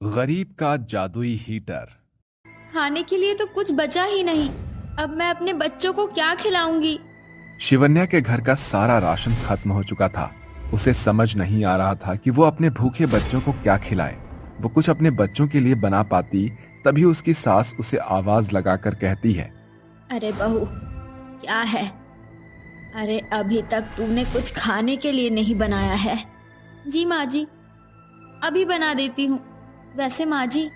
गरीब का जादुई हीटर। खाने के लिए तो कुछ बचा ही नहीं। अब मैं अपने बच्चों को क्या खिलाऊंगी? शिवन्या के घर का सारा राशन खत्म हो चुका था। उसे समझ नहीं आ रहा था कि वो अपने भूखे बच्चों को क्या खिलाए। वो कुछ अपने बच्चों के लिए बना पाती, तभी उसकी सास उसे आवाज लगाकर कहती है, अरे बहू, क्या है? अरे अभी तक तूने कुछ खाने के लिए नहीं बनाया है। जी माँ जी, अभी बना देती हूँ। वैसे माँ जी,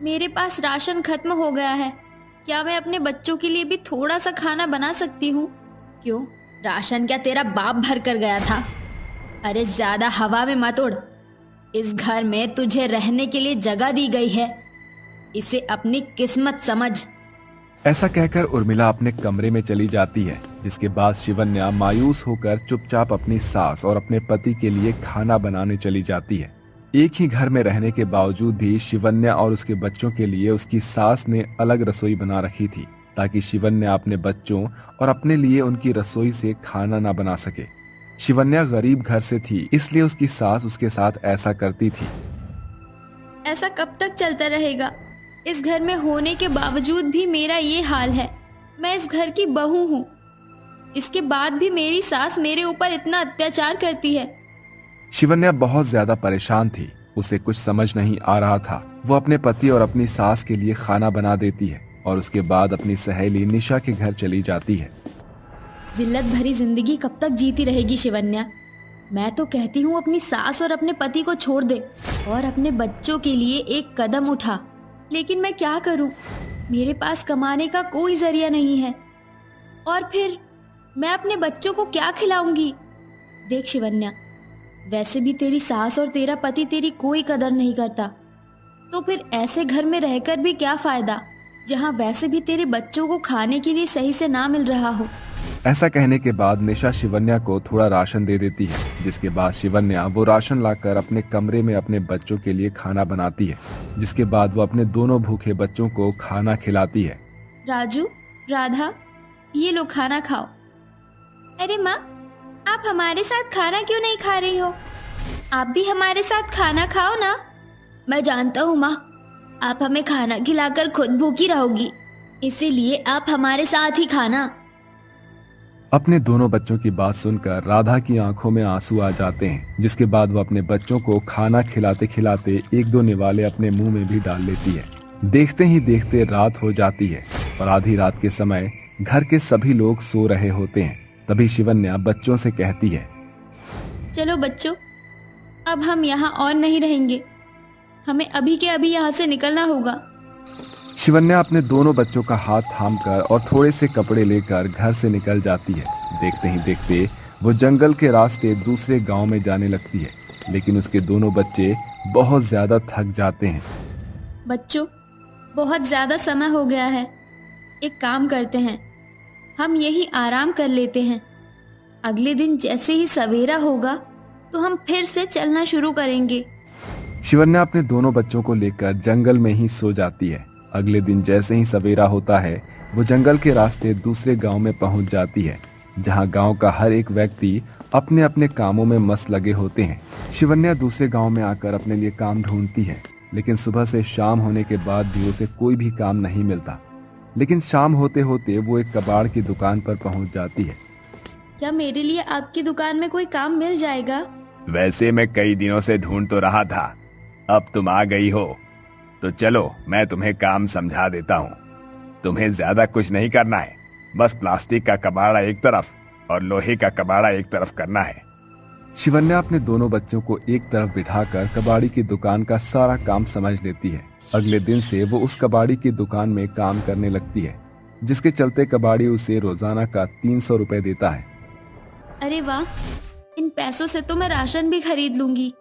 मेरे पास राशन खत्म हो गया है। क्या मैं अपने बच्चों के लिए भी थोड़ा सा खाना बना सकती हूँ? क्यों, राशन क्या तेरा बाप भर कर गया था? अरे ज्यादा हवा में मत उड़। इस घर में तुझे रहने के लिए जगह दी गई है, इसे अपनी किस्मत समझ। ऐसा कहकर उर्मिला अपने कमरे में चली जाती है, जिसके बाद शिवन्या मायूस होकर चुपचाप अपनी सास और अपने पति के लिए खाना बनाने चली जाती है। एक ही घर में रहने के बावजूद भी शिवन्या और उसके बच्चों के लिए उसकी सास ने अलग रसोई बना रखी थी, ताकि शिवन्या अपने बच्चों और अपने लिए उनकी रसोई से खाना ना बना सके। शिवन्या गरीब घर से थी, इसलिए उसकी सास उसके साथ ऐसा करती थी। ऐसा कब तक चलता रहेगा? इस घर में होने के बावजूद भी मेरा ये हाल है। मैं इस घर की बहू हूँ, इसके बाद भी मेरी सास मेरे ऊपर इतना अत्याचार करती है। शिवन्या बहुत ज्यादा परेशान थी। उसे कुछ समझ नहीं आ रहा था। वो अपने पति और अपनी सास के लिए खाना बना देती है और उसके बाद अपनी सहेली निशा के घर चली जाती है। जिल्लत भरी जिंदगी कब तक जीती रहेगी शिवन्या? मैं तो कहती हूँ अपनी सास और अपने पति को छोड़ दे और अपने बच्चों के लिए एक कदम उठा। लेकिन मैं क्या करूँ? मेरे पास कमाने का कोई जरिया नहीं है, और फिर मैं अपने बच्चों को क्या खिलाऊंगी? देख शिवन्या, वैसे भी तेरी सास और तेरा पति तेरी कोई कदर नहीं करता, तो फिर ऐसे घर में रहकर भी क्या फायदा, जहाँ वैसे भी तेरे बच्चों को खाने के लिए सही से ना मिल रहा हो। ऐसा कहने के बाद निशा शिवन्या को थोड़ा राशन दे देती है, जिसके बाद शिवन्या वो राशन लाकर अपने कमरे में अपने बच्चों के लिए खाना बनाती है। जिसके बाद वो अपने दोनों भूखे बच्चों को खाना खिलाती है। राजू, राधा, ये लो खाना खाओ। अरे माँ, आप हमारे साथ खाना क्यों नहीं खा रही हो? आप भी हमारे साथ खाना खाओ ना। मैं जानता हूँ माँ, आप हमें खाना खिलाकर खुद भूखी रहोगी, इसीलिए आप हमारे साथ ही खाना। अपने दोनों बच्चों की बात सुनकर राधा की आंखों में आंसू आ जाते हैं। जिसके बाद वो अपने बच्चों को खाना खिलाते खिलाते एक दो निवाले अपने मुंह में भी डाल लेती है। देखते ही देखते रात हो जाती है और आधी रात के समय घर के सभी लोग सो रहे होते हैं। तभी शिवन्या बच्चों से कहती है, चलो बच्चों, अब हम यहाँ और नहीं रहेंगे। हमें अभी के अभी यहाँ से निकलना होगा। शिवन्या अपने दोनों बच्चों का हाथ थामकर और थोड़े से कपड़े लेकर घर से निकल जाती है। देखते ही देखते वो जंगल के रास्ते दूसरे गांव में जाने लगती है, लेकिन उसके दोनों बच्चे बहुत ज्यादा थक जाते हैं। बच्चों, बहुत ज्यादा समय हो गया है, एक काम करते हैं, हम यही आराम कर लेते हैं। अगले दिन जैसे ही सवेरा होगा तो हम फिर से चलना शुरू करेंगे। शिवन्या अपने दोनों बच्चों को लेकर जंगल में ही सो जाती है। अगले दिन जैसे ही सवेरा होता है, वो जंगल के रास्ते दूसरे गांव में पहुंच जाती है, जहां गांव का हर एक व्यक्ति अपने अपने कामों में मस्त लगे होते हैं। शिवन्या दूसरे गांव में आकर अपने लिए काम ढूंढती है, लेकिन सुबह से शाम होने के बाद भी उसे कोई भी काम नहीं मिलता। लेकिन शाम होते होते वो एक कबाड़ की दुकान पर पहुंच जाती है। क्या मेरे लिए आपकी दुकान में कोई काम मिल जाएगा? वैसे मैं कई दिनों से ढूंढ तो रहा था, अब तुम आ गई हो तो चलो मैं तुम्हें काम समझा देता हूँ। तुम्हें ज्यादा कुछ नहीं करना है, बस प्लास्टिक का कबाड़ा एक तरफ और लोहे का कबाड़ा एक तरफ करना है। शिवन्या अपने दोनों बच्चों को एक तरफ बिठाकर कबाड़ी की दुकान का सारा काम समझ लेती है। अगले दिन से वो उस कबाड़ी की दुकान में काम करने लगती है, जिसके चलते कबाड़ी उसे रोजाना का 300 रुपए देता है। अरे वाह, इन पैसों से तो मैं राशन भी खरीद लूंगी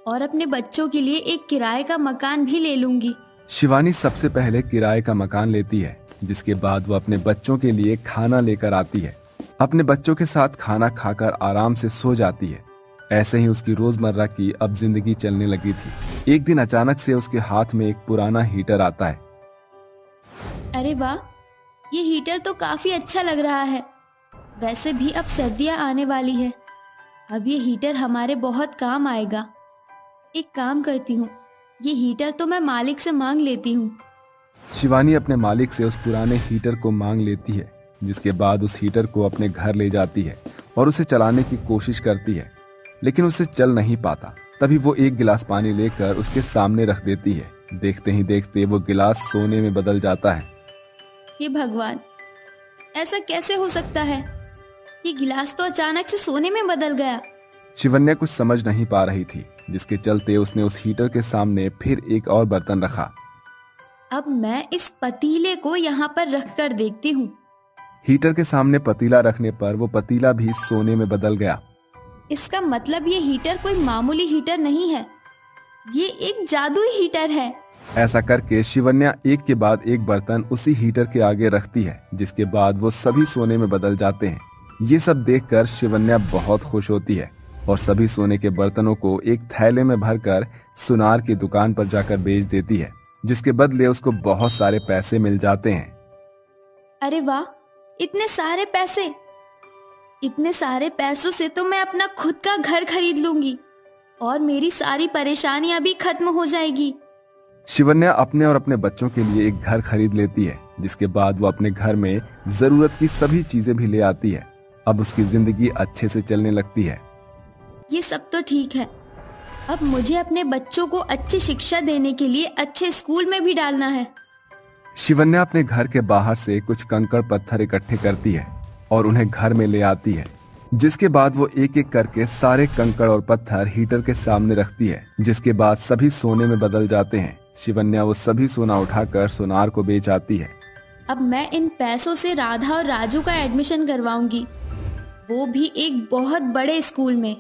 और अपने बच्चों के लिए एक किराए का मकान भी ले लूंगी। शिवानी सबसे पहले किराए का मकान लेती है, जिसके बाद वो अपने बच्चों के लिए खाना लेकर आती है। अपने बच्चों के साथ खाना खाकर आराम से सो जाती है। ऐसे ही उसकी रोजमर्रा की अब जिंदगी चलने लगी थी। एक दिन अचानक से उसके हाथ में एक पुराना हीटर आता है। अरे वाह, ये हीटर तो काफी अच्छा लग रहा है। वैसे भी अब सर्दियां आने वाली है, अब ये हीटर हमारे बहुत काम आएगा। एक काम करती हूँ, ये हीटर तो मैं मालिक से मांग लेती हूँ। शिवानी अपने मालिक से उस पुराने हीटर को मांग लेती है, जिसके बाद उस हीटर को अपने घर ले जाती है और उसे चलाने की कोशिश करती है, लेकिन उसे चल नहीं पाता। तभी वो एक गिलास पानी लेकर उसके सामने रख देती है। देखते ही देखते वो गिलास सोने में बदल जाता है। हे भगवान, ऐसा कैसे हो सकता है? ये गिलास तो अचानक से सोने में बदल गया। शिवन्या कुछ समझ नहीं पा रही थी, जिसके चलते उसने उस हीटर के सामने फिर एक और बर्तन रखा। अब मैं इस पतीले को यहाँ पर रख कर देखती हूँ। हीटर के सामने पतीला रखने पर वो पतीला भी सोने में बदल गया। इसका मतलब ये हीटर कोई मामूली हीटर नहीं है, ये एक जादुई हीटर है। ऐसा करके शिवन्या एक के बाद एक बर्तन उसी हीटर के आगे रखती है, जिसके बाद वो सभी सोने में बदल जाते हैं। ये सब देखकर शिवन्या बहुत खुश होती है और सभी सोने के बर्तनों को एक थैले में भरकर सुनार की दुकान पर जाकर बेच देती है, जिसके बदले उसको बहुत सारे पैसे मिल जाते हैं। अरे वाह, इतने सारे पैसे! इतने सारे पैसों से तो मैं अपना खुद का घर खरीद लूंगी और मेरी सारी परेशानियां भी खत्म हो जाएगी। शिवन्या अपने और अपने बच्चों के लिए एक घर खरीद लेती है, जिसके बाद वो अपने घर में जरूरत की सभी चीजें भी ले आती है। अब उसकी जिंदगी अच्छे से चलने लगती है। ये सब तो ठीक है, अब मुझे अपने बच्चों को अच्छी शिक्षा देने के लिए अच्छे स्कूल में भी डालना है। शिवन्या अपने घर के बाहर से कुछ कंकड़ पत्थर इकट्ठे करती है और उन्हें घर में ले आती है, जिसके बाद वो एक एक करके सारे कंकड़ और पत्थर हीटर के सामने रखती है, जिसके बाद सभी सोने में बदल जाते हैं। शिवन्या वो सभी सोना उठाकर सुनार को बेच आती है। अब मैं इन पैसों से राधा और राजू का एडमिशन करवाऊंगी, वो भी एक बहुत बड़े स्कूल में।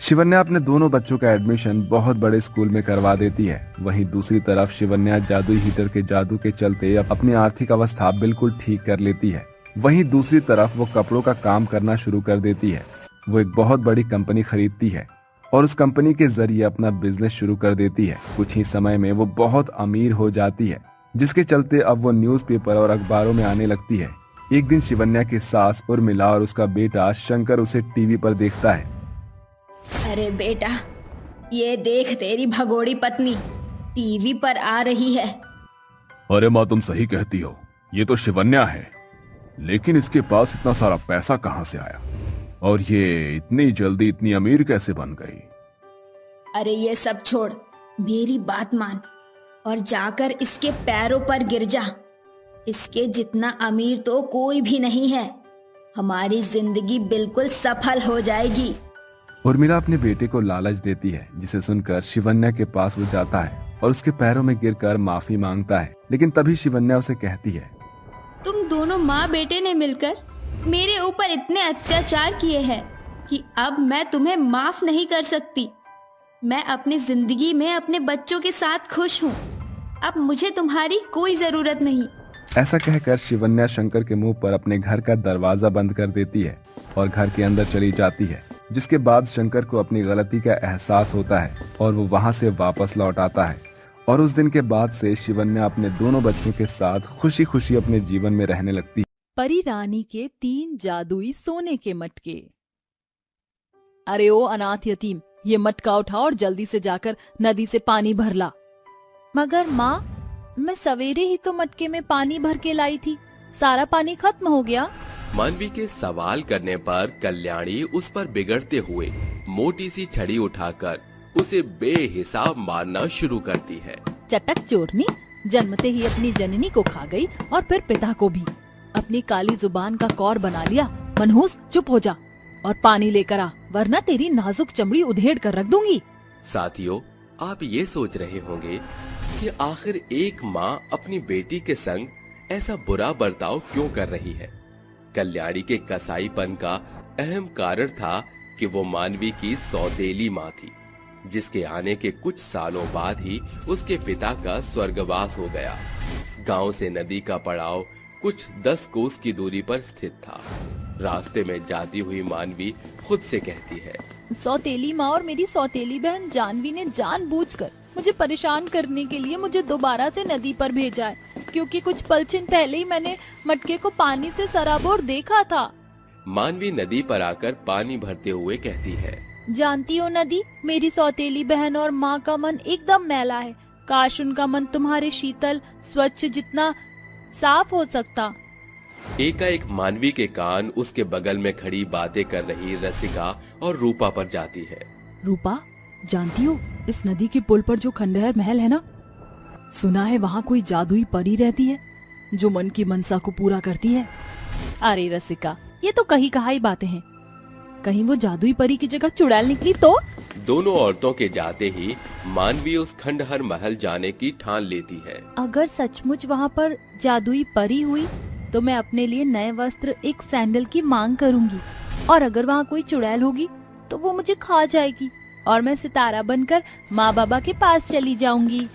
शिवन्या अपने दोनों बच्चों का एडमिशन बहुत बड़े स्कूल में करवा देती है। वहीं दूसरी तरफ शिवन्या जादुई हीटर के जादू के चलते अपनी आर्थिक अवस्था बिल्कुल ठीक कर लेती है। वहीं दूसरी तरफ वो कपड़ों का काम करना शुरू कर देती है। वो एक बहुत बड़ी कंपनी खरीदती है और उस कंपनी के जरिए अपना बिजनेस शुरू कर देती है। कुछ ही समय में वो बहुत अमीर हो जाती है, जिसके चलते अब वो न्यूज़पेपर और अखबारों में आने लगती है। एक दिन शिवन्या की सास उर्मिला और उसका बेटा शंकर उसे टीवी पर देखता है। अरे बेटा, ये देख तेरी भगोड़ी पत्नी टीवी पर आ रही है। अरे माँ, तुम सही कहती हो, ये तो शिवन्या है, लेकिन इसके पास इतना सारा पैसा कहाँ से आया और ये इतनी जल्दी इतनी अमीर कैसे बन गई? अरे ये सब छोड़, मेरी बात मान और जाकर इसके पैरों पर गिर जा। इसके जितना अमीर तो कोई भी नहीं है। हमारी जिंदगी बिल्कुल सफल हो जाएगी। उर्मिला अपने बेटे को लालच देती है, जिसे सुनकर शिवन्या के पास वो जाता है और उसके पैरों में गिरकर माफी मांगता है। लेकिन तभी शिवन्या उसे कहती है, तुम दोनों माँ बेटे ने मिलकर मेरे ऊपर इतने अत्याचार किए हैं कि अब मैं तुम्हें माफ नहीं कर सकती। मैं अपनी जिंदगी में अपने बच्चों के साथ खुश हूँ। अब मुझे तुम्हारी कोई जरूरत नहीं। ऐसा कहकर शिवन्या शंकर के मुंह पर अपने घर का दरवाजा बंद कर देती है और घर के अंदर चली जाती है, जिसके बाद शंकर को अपनी गलती का एहसास होता है और वो वहां से वापस लौट आता है। और उस दिन के बाद से शिवन्या अपने दोनों बच्चों के साथ खुशी खुशी अपने जीवन में रहने लगती है। परी रानी के 3 जादुई सोने के मटके। अरे ओ अनाथ यतीम, ये मटका उठा और जल्दी से जाकर नदी से पानी भर ला। मगर माँ, मैं सवेरे ही तो मटके में पानी भर के लाई थी, सारा पानी खत्म हो गया। मानवी के सवाल करने पर कल्याणी उस पर बिगड़ते हुए मोटी सी छड़ी उठाकर उसे बेहिसाब मारना शुरू करती है। चटक चोरनी, जन्मते ही अपनी जननी को खा गई और फिर पिता को भी। अपनी काली जुबान का कौर बना लिया। मनहूस, चुप हो जा और पानी लेकर आ, वरना तेरी नाजुक चमड़ी उधेड़ कर रख दूंगी। साथियों, आप ये सोच रहे होंगे कि आखिर एक माँ अपनी बेटी के संग ऐसा बुरा बर्ताव क्यों कर रही है। कल्याणी के कसाईपन का अहम कारण था कि वो मानवी की सौतेली माँ थी, जिसके आने के कुछ सालों बाद ही उसके पिता का स्वर्गवास हो गया। गांव से नदी का पड़ाव कुछ 10 कोस की दूरी पर स्थित था। रास्ते में जाती हुई मानवी खुद से कहती है, सौतेली माँ और मेरी सौतेली बहन जानवी ने जानबूझकर मुझे परेशान करने के लिए मुझे दोबारा से नदी पर भेजा है, क्योंकि कुछ पलछिन पहले ही मैंने मटके को पानी से सराबोर देखा था। मानवी नदी पर आकर पानी भरते हुए कहती है, जानती हो नदी, मेरी सौतेली बहन और माँ का मन एकदम मैला है। काश उनका मन तुम्हारे शीतल स्वच्छ जितना साफ हो सकता। एकाएक मानवी के कान उसके बगल में खड़ी बातें कर रही रसिका और रूपा पर जाती है। रूपा, जानती हो इस नदी के पुल पर जो खंडहर महल है ना, सुना है वहाँ कोई जादुई परी रहती है जो मन की मनसा को पूरा करती है। अरे रसिका, ये तो कहीं कहाई बातें हैं। कहीं वो जादुई परी की जगह चुड़ैल निकली तो? दोनों औरतों के जाते ही मानवी उस खंडहर महल जाने की ठान लेती है। अगर सचमुच वहाँ पर जादुई परी हुई तो मैं अपने लिए नए वस्त्र, एक सैंडल की मांग करूंगी, और अगर वहाँ कोई चुड़ैल होगी तो वो मुझे खा जाएगी और मैं सितारा बनकर माँ बाबा के पास चली जाऊंगी।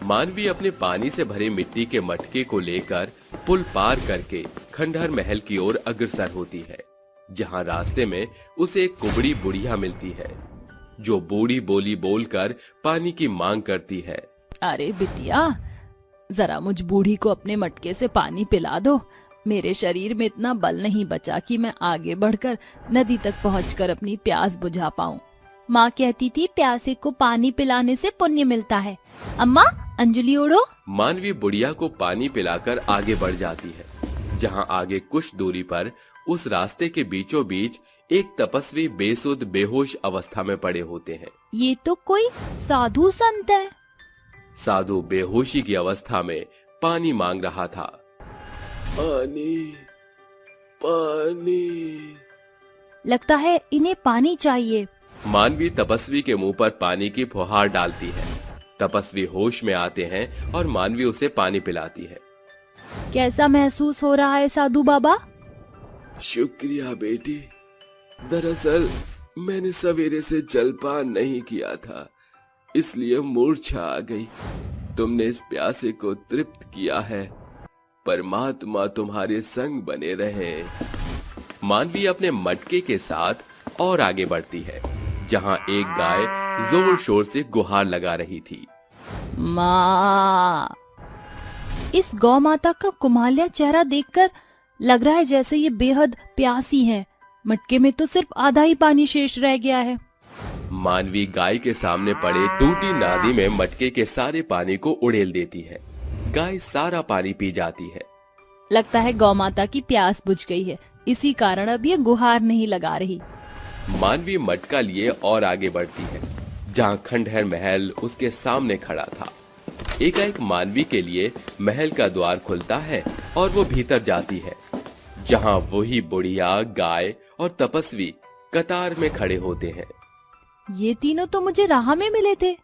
मानवी अपने पानी से भरे मिट्टी के मटके को लेकर पुल पार करके खंडहर महल की ओर अग्रसर होती है, जहाँ रास्ते में उसे एक कुबड़ी बुढ़िया मिलती है जो बूढ़ी बोली बोलकर पानी की मांग करती है। अरे बिटिया, जरा मुझ बूढ़ी को अपने मटके से पानी पिला दो। मेरे शरीर में इतना बल नहीं बचा कि मैं आगे बढ़कर नदी तक पहुंचकर अपनी प्यास बुझा पाऊं। माँ कहती थी प्यासे को पानी पिलाने से पुण्य मिलता है। अम्मा, अंजलि ओढ़ो। मानवी बुढ़िया को पानी पिलाकर आगे बढ़ जाती है, जहाँ आगे कुछ दूरी पर उस रास्ते के बीचों बीच एक तपस्वी बेसुध बेहोश अवस्था में पड़े होते हैं। ये तो कोई साधु संत है। साधु बेहोशी की अवस्था में पानी मांग रहा था। पानी, पानी। लगता है इन्हें पानी चाहिए। मानवी तपस्वी के मुंह पर पानी की फुहार डालती है। तपस्वी होश में आते हैं और मानवी उसे पानी पिलाती है। कैसा महसूस हो रहा है साधु बाबा? शुक्रिया बेटी, दरअसल मैंने सवेरे से जलपान नहीं किया था, इसलिए मूर्छा आ गई। तुमने इस प्यासे को तृप्त किया है। परमात्मा तुम्हारे संग बने रहे। मानवी अपने मटके के साथ और आगे बढ़ती है, जहां एक गाय जोर शोर से गुहार लगा रही थी। माँ! इस गौ माता का कुमाल्या चेहरा देखकर लग रहा है जैसे ये बेहद प्यासी है। मटके में तो सिर्फ आधा ही पानी शेष रह गया है। मानवी गाय के सामने पड़े टूटी नादी में मटके के सारे पानी को उड़ेल देती है। गाय सारा पानी पी जाती है। लगता है गौ माता की प्यास बुझ गई है, इसी कारण अब ये गुहार नहीं लगा रही। मानवी मटका लिए और आगे बढ़ती है, जहाँ खंडहर महल उसके सामने खड़ा था। एकाएक मानवी के लिए महल का द्वार खुलता है और वो भीतर जाती है, जहाँ वही बुढ़िया, गाय और तपस्वी कतार में खड़े होते हैं। ये तीनों तो मुझे राह में मिले थे।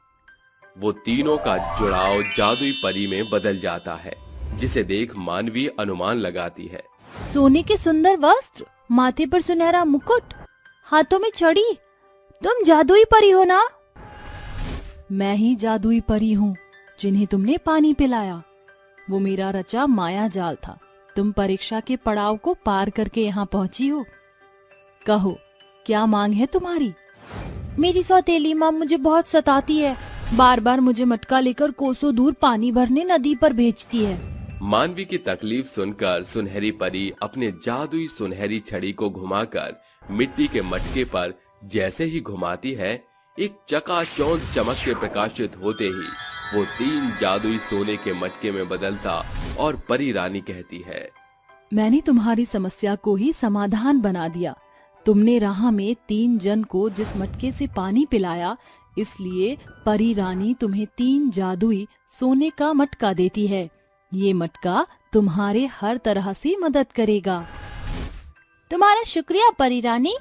वो तीनों का जुड़ाव जादुई परी में बदल जाता है, जिसे देख मानवी अनुमान लगाती है। सोने के सुंदर वस्त्र, माथे पर सुनहरा मुकुट, हाथों में छड़ी, तुम जादुई परी हो ना? मैं ही जादुई परी हूँ जिन्हें तुमने पानी पिलाया। वो मेरा रचा माया जाल था। तुम परीक्षा के पड़ाव को पार करके यहाँ पहुंची हो। कहो, क्या मांग है तुम्हारी? मेरी सौतेली माँ मुझे बहुत सताती है। बार बार मुझे मटका लेकर कोसों दूर पानी भरने नदी पर भेजती है। मानवी की तकलीफ सुनकर सुनहरी परी अपने जादुई सुनहरी छड़ी को घुमाकर मिट्टी के मटके पर जैसे ही घुमाती है, एक चकाचौंध चमक के प्रकाशित होते ही वो 3 जादुई सोने के मटके में बदलता और परी रानी कहती है, मैंने तुम्हारी समस्या को ही समाधान बना दिया। तुमने राह में 3 जन को जिस मटके से पानी पिलाया, इसलिए परी रानी तुम्हें 3 जादुई सोने का मटका देती है। ये मटका तुम्हारे हर तरह से मदद करेगा। तुम्हारा शुक्रिया परी रानी।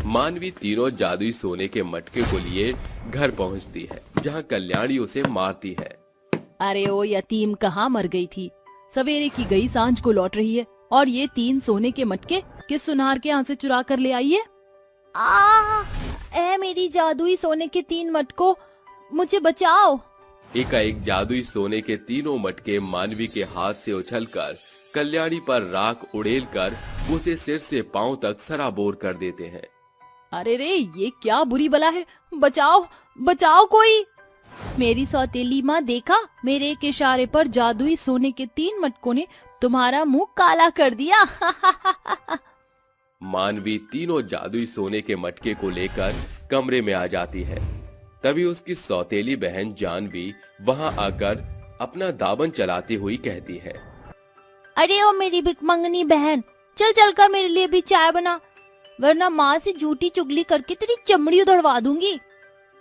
मानवी तीनों जादुई सोने के मटके को लिए घर पहुंचती है, जहां कल्याणी उसे मारती है। अरे ओ यतीम, कहाँ मर गई थी? सवेरे की गई सांझ को लौट रही है, और ये 3 सोने के मटके किस सुनार के यहाँ से चुरा कर ले आई है? ए मेरी जादुई सोने के 3 मटकों, मुझे बचाओ। एकाएक जादुई सोने के तीनों मटके मानवी के हाथ से उछलकर कल्याणी पर राख उड़ेलकर उसे सिर से पांव तक सराबोर कर देते हैं। अरे रे, ये क्या बुरी बला है? बचाओ, बचाओ कोई। मेरी सौतेली माँ, देखा, मेरे एक इशारे पर जादुई सोने के 3 मटकों ने तुम्हारा मुंह काला कर दिया। मानवी तीनों जादुई सोने के मटके को लेकर कमरे में आ जाती है। तभी उसकी सौतेली बहन जानवी वहां आकर अपना दामन चलाती हुई कहती है, अरे ओ मेरी भिखमंगनी बहन, चल चल कर मेरे लिए भी चाय बना, वरना माँ से झूठी चुगली करके तेरी चमड़ी उधड़वा दूंगी।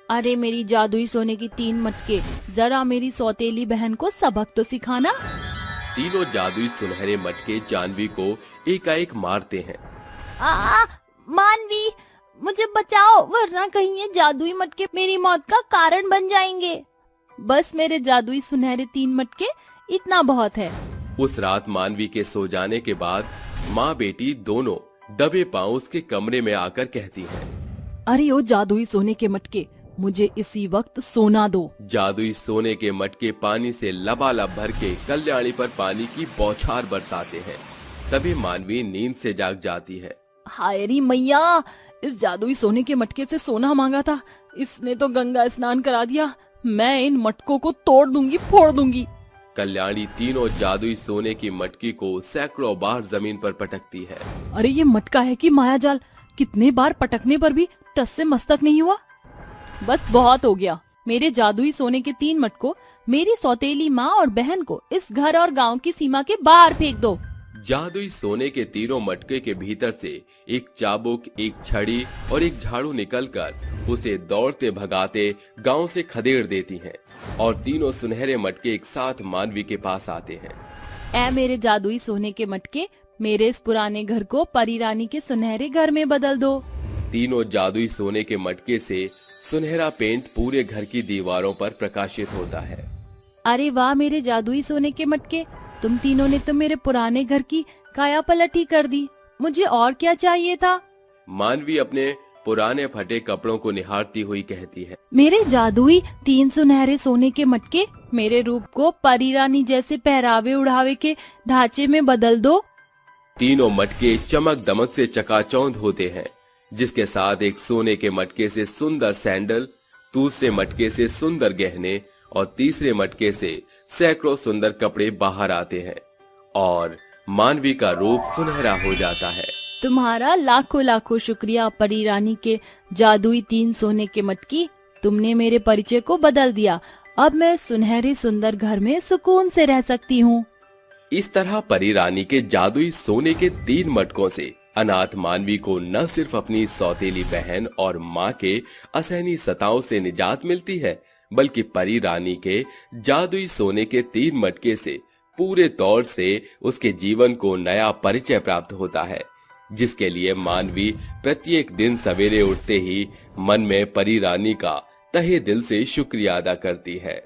अरे मेरी जादुई सोने की 3 मटके, जरा मेरी सौतेली बहन को सबक तो सिखाना। तीनों जादुई सुनहरे मटके जानवी को एकाएक मारते हैं। मानवी, मुझे बचाओ, वरना कहीं ये जादुई मटके मेरी मौत का कारण बन जाएंगे। बस मेरे जादुई सुनहरे 3 मटके, इतना बहुत है। उस रात मानवी के सो जाने के बाद माँ बेटी दोनों दबे पांव उसके कमरे में आकर कहती हैं, अरे ओ जादुई सोने के मटके, मुझे इसी वक्त सोना दो। जादुई सोने के मटके पानी से लबालब भर के कल्याणी पर पानी की बौछार बरसाते हैं। तभी मानवी नींद से जाग जाती है। हाय री मैया, इस जादुई सोने के मटके से सोना मांगा था, इसने तो गंगा स्नान करा दिया। मैं इन मटकों को तोड़ दूंगी, फोड़ दूंगी। कल्याणी तीनों जादुई सोने की मटकी को सैकड़ों बार जमीन पर पटकती है। अरे ये मटका है कि मायाजाल, कितने बार पटकने पर भी टस से मस्तक नहीं हुआ। बस बहुत हो गया। मेरे जादुई सोने के 3 मटकों, मेरी सौतेली माँ और बहन को इस घर और गांव की सीमा के बाहर फेंक दो। जादुई सोने के तीनों मटके के भीतर से एक चाबुक, एक छड़ी और एक झाड़ू निकलकर उसे दौड़ते भगाते गांव से खदेड़ देती हैं और तीनों सुनहरे मटके एक साथ मानवी के पास आते हैं। ऐ मेरे जादुई सोने के मटके, मेरे इस पुराने घर को परी रानी के सुनहरे घर में बदल दो। तीनों जादुई सोने के मटके से सुनहरा पेंट पूरे घर की दीवारों पर प्रकाशित होता है। अरे वाह मेरे जादुई सोने के मटके, तुम तीनों ने तो मेरे पुराने घर की काया पलट ही कर दी। मुझे और क्या चाहिए था। मानवी अपने पुराने फटे कपड़ों को निहारती हुई कहती है, मेरे जादुई 3 सुनहरे सोने के मटके, मेरे रूप को परी रानी जैसे पहरावे उड़ावे के ढांचे में बदल दो। तीनों मटके चमक दमक से चकाचौंध होते हैं, जिसके साथ एक सोने के मटके से सुंदर सैंडल, दूसरे मटके से सुंदर गहने और तीसरे मटके से सैकड़ों सुंदर कपड़े बाहर आते हैं और मानवी का रूप सुनहरा हो जाता है। तुम्हारा लाखों लाखों शुक्रिया परी रानी के जादुई 3 सोने के मटकी, तुमने मेरे परिचय को बदल दिया। अब मैं सुनहरे सुंदर घर में सुकून से रह सकती हूँ। इस तरह परी रानी के जादुई सोने के 3 मटकों से अनाथ मानवी को न सिर्फ अपनी सौतेली बहन और माँ के असहनीय सताओं से निजात मिलती है, बल्कि परी रानी के जादुई सोने के 3 मटके से पूरे तौर से उसके जीवन को नया परिचय प्राप्त होता है, जिसके लिए मानवी प्रत्येक दिन सवेरे उठते ही मन में परी रानी का तहे दिल से शुक्रिया अदा करती है।